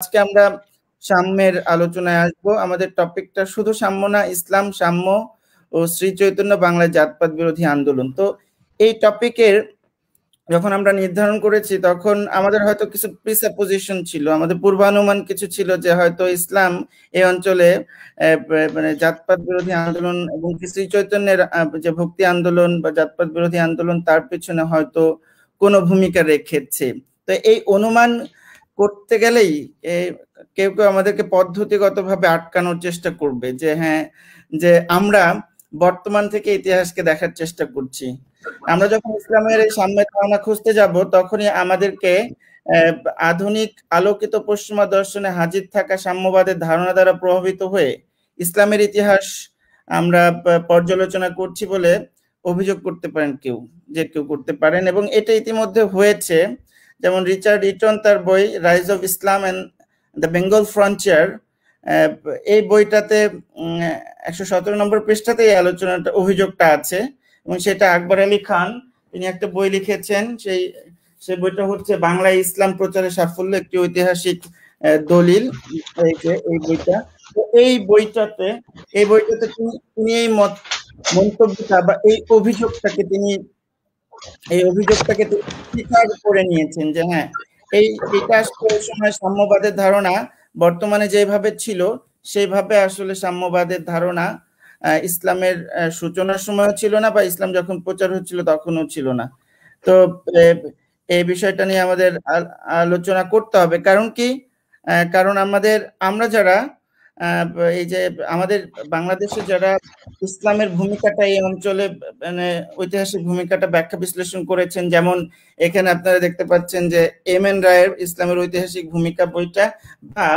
আজকে আমরা সাম্যের আলোচনায় আসব। আমাদের টপিকটা শুধু সাম্য না, ইসলাম, সাম্য ও শ্রী চৈতন্য বাংলায় জাতপাত বিরোধী আন্দোলন। তো এই টপিকের যখন আমরা নির্ধারণ করেছি তখন আমাদের হয়তো কিছু প্রিসাপোজিশন ছিল, আমাদের পূর্বানুমান কিছু ছিল যে হয়তো ইসলাম এই অঞ্চলে মানে জাতপাত বিরোধী আন্দোলন এবং শ্রী চৈতন্যের যে ভক্তি আন্দোলন বা জাতপাত বিরোধী আন্দোলন তার পিছনে হয়তো কোনো ভূমিকা রেখেছে। তো এই অনুমান করতে গেলেই কেউ কেউ আমাদেরকে পদ্ধতিগতভাবে আটকানোর চেষ্টা করবে যে হ্যাঁ, যে আমরা বর্তমান থেকে ইতিহাসকে দেখার চেষ্টা করছি। আমরা যখন ইসলামের এই সাম্যের ধারণা খুঁজতে যাব তখনই আমাদেরকে আধুনিক আলোকিত পশ্চিমা দর্শনে হাজির থাকা সাম্যবাদের ধারণা দ্বারা প্রভাবিত হয়ে ইসলামের ইতিহাস আমরা পর্যালোচনা করছি বলে অভিযোগ করতে পারেন কেউ করতে পারেন, এবং এটা ইতিমধ্যে হয়েছে। যেমন রিচার্ড ইটন তার বই Rise of Islam and the Bengal Frontier, এই বইটাতে 117 নম্বর পৃষ্ঠাতে এই আলোচনাটা অভিযোগটা আছে, এবং সেটা আকবর আলী খান তিনি একটা বই লিখেছেন। সেই বইটা হচ্ছে বাংলায় ইসলাম প্রচারের সাফল্য একটি ঐতিহাসিক দলিল। এই বইটা, তো এই বইটাতে তিনি এই মন্তব্যটা বা এই অভিযোগটাকে তিনি স্বীকার করে নিয়েছেন যে হ্যাঁ, এইটা আসলে ওই সময় সাম্যবাদের ধারণা বর্তমানে যেভাবে ছিল সেইভাবে আসলে সাম্যবাদের ধারণা ইসলামের সূচনার সময়ও ছিল না, বা ইসলাম যখন প্রচার হচ্ছিল তখনও ছিল না। তো এই বিষয়টা নিয়ে আমাদের আলোচনা করতে হবে। কারণ কি? কারণ আমরা যারা এই যে আমাদের বাংলাদেশে যারা ইসলামের ভূমিকাটা এই অঞ্চলে মানে ঐতিহাসিক ভূমিকাটা ব্যাখ্যা বিশ্লেষণ করেছেন, যেমন এখানে আপনারা দেখতে পাচ্ছেন যে এম এন রায়ের ইসলামের ঐতিহাসিক ভূমিকা বইটা, বা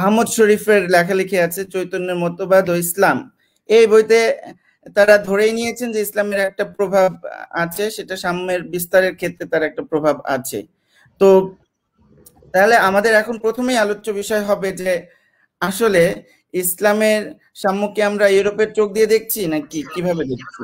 আহমদ শরীফের লেখালেখি আছে চৈতন্যের মতবাদ ও ইসলাম, এই বইতে তারা ধরেই নিয়েছেন যে ইসলামের একটা প্রভাব আছে, সেটা সাম্যের বিস্তারের ক্ষেত্রে তার একটা প্রভাব আছে। তো তাহলে আমাদের এখন প্রথমেই আলোচ্য বিষয় হবে যে আসলে ইসলামের সাম্যকে আমরা ইউরোপের চোখ দিয়ে দেখছি নাকি কিভাবে দেখছি।